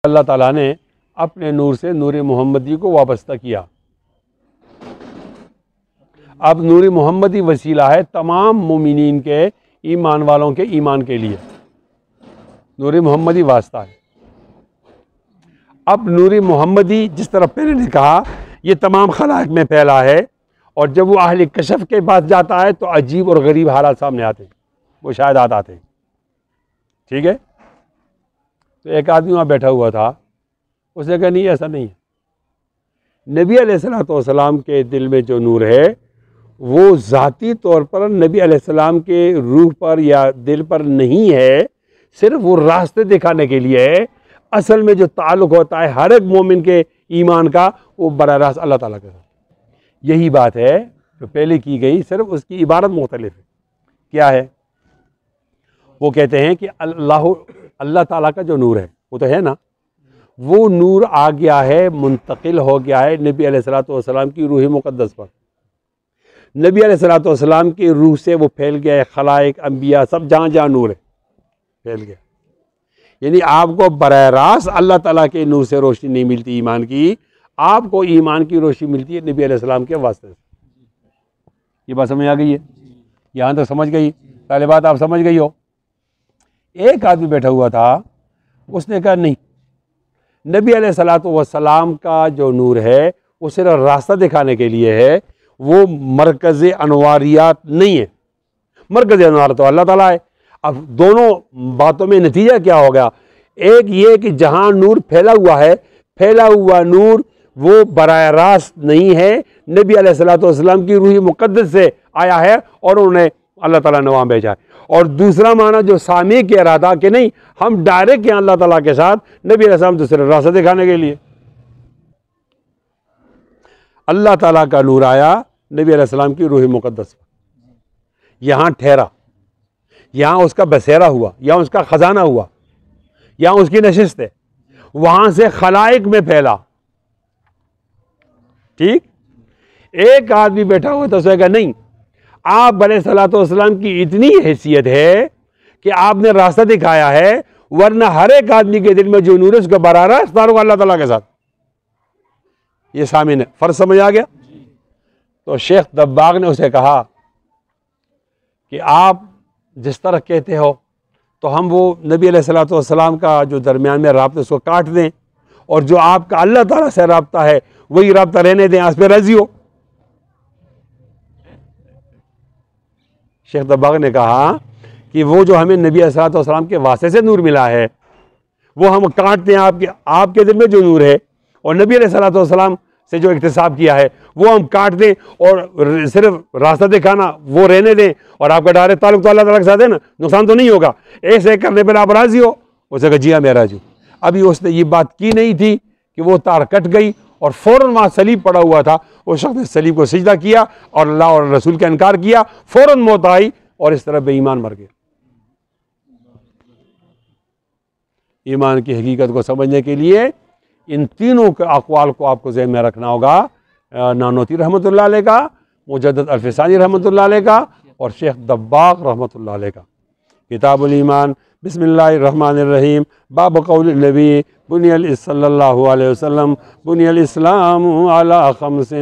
اللہ تعالیٰ نے اپنے نور سے نور محمدی کو وابستہ کیا. اب نور محمدی وسیلہ ہے تمام مومنین کے، ایمان والوں کے ایمان کے لیے. نور محمدی واسطہ ہے. اب نور محمدی جس طرح پہلے نے کہا یہ تمام خلائق میں پھیلا ہے، اور جب وہ اہل کشف کے پاس جاتا ہے تو عجیب اور غریب حالات سامنے آتے ہیں، وہ شاہدات آتے ہیں. ٹھیک ہے. تو ایک آدمی وہاں بیٹھا ہوا تھا، اس نے کہا نہیں ایسا نہیں ہے. نبی علیہ الصلوۃ والسلام کے دل میں جو نور ہے وہ ذاتی طور پر نبی علیہ السلام کے روح پر یا دل پر نہیں ہے، صرف وہ راستے دکھانے کے لیے ہے. اصل میں جو تعلق ہوتا ہے ہر ایک مومن کے ایمان کا وہ براہ راست اللہ تعالیٰ کے ساتھ. یہی بات ہے جو پہلے کی گئی، صرف اس کی عبارت مختلف ہے. کیا ہے؟ وہ کہتے ہیں کہ اللہ تعالیٰ کا جو نور ہے وہ تو ہے نا، وہ نور آ گیا ہے، منتقل ہو گیا ہے نبی علیہ الصلوۃ والسلام کی روح مقدس پر. نبی علیہ الصلوۃ والسلام کی روح سے وہ پھیل گیا ہے، خلائق، انبیاء، سب جہاں جہاں نور ہے پھیل گیا. یعنی آپ کو براہ راست اللہ تعالیٰ کے نور سے روشنی نہیں ملتی ایمان کی، آپ کو ایمان کی روشنی ملتی ہے نبی علیہ السلام کے واسطے سے. یہ بات سمجھ آ گئی ہے؟ یہاں تک سمجھ گئی؟ پہلے بات آپ سمجھ گئی ہو. ایک آدمی بیٹھا ہوا تھا، اس نے کہا نہیں، نبی علیہ الصلوۃ والسلام کا جو نور ہے وہ صرف راستہ دکھانے کے لیے ہے، وہ مرکز انواریات نہیں ہے. مرکز انوار تو اللہ تعالیٰ ہے. اب دونوں باتوں میں نتیجہ کیا ہوگا؟ ایک یہ کہ جہاں نور پھیلا ہوا ہے، پھیلا ہوا نور وہ براہ راست نہیں ہے، نبی علیہ الصلوۃ والسلام کی روح مقدس سے آیا ہے اور انہیں اللہ تعالیٰ نے وہاں بھیجا ہے. اور دوسرا معنی جو سامع کے ارادہ کہ نہیں، ہم ڈائریکٹ ہیں اللہ تعالیٰ کے ساتھ، نبی علیہ السلام تو صرف راستہ دکھانے کے لیے. اللہ تعالیٰ کا نور آیا نبی علیہ السلام کی روح مقدس پر، یہاں ٹھہرا، یہاں اس کا بسیرا ہوا، یہاں اس کا خزانہ ہوا، یہاں اس کی نشست ہے، وہاں سے خلائق میں پھیلا. ٹھیک. ایک آدمی بیٹھا ہوا تھا، اس نے کہا نہیں، آپ علیہ الصلوۃ والسلام کی اتنی حیثیت ہے کہ آپ نے راستہ دکھایا ہے، ورنہ ہر ایک آدمی کے دل میں جو نور ہے اس کا براہ راست تعلق اللہ تعالیٰ کے ساتھ. یہ سامنے فرض سمجھ آ گیا؟ تو شیخ دباغ نے اسے کہا کہ آپ جس طرح کہتے ہو تو ہم وہ نبی علیہ الصلوۃ والسلام کا جو درمیان میں رابطہ اس کو کاٹ دیں، اور جو آپ کا اللہ تعالیٰ سے رابطہ ہے وہی رابطہ رہنے دیں، اس پہ راضی ہو. شیخ دباغ نے کہا کہ وہ جو ہمیں نبی علیہ الصلوۃ والسلام کے واسطے سے نور ملا ہے وہ ہم کاٹتے ہیں، آپ کے دل میں جو نور ہے اور نبی علیہ الصلوۃ والسلام سے جو اکتساب کیا ہے وہ ہم کاٹ دیں، اور صرف راستہ دکھانا وہ رہنے دیں، اور آپ کا ڈائریکٹ تعلق تو اللہ تعالیٰ کے ساتھ ہے نا، نقصان تو نہیں ہوگا. ایسے کرنے پر آپ راضی ہو؟ اسے کہا جی ہاں میں راضی ہوں. ابھی اس نے یہ بات کی نہیں تھی کہ وہ تار کٹ گئی، اور فوراً وہاں صلیب پڑا ہوا تھا، اس شخص نے صلیب کو سجدہ کیا اور اللہ اور رسول کا انکار کیا، فوراً موت آئی اور اس طرح بے ایمان مر گیا. ایمان کی حقیقت کو سمجھنے کے لیے ان تینوں کے اقوال کو آپ کو ذہن میں رکھنا ہوگا. نانوتی رحمۃ اللہ علیہ کا، مجدد الفسانی رحمۃ اللہ علیہ کا، اور شیخ دباغ رحمۃ اللہ علیہ کا. کتاب الایمان. بسم اللہ الرحمن الرحیم. باب قول النبی بنی صلی اللہ علیہ وسلم بنی الاسلام علی خمس.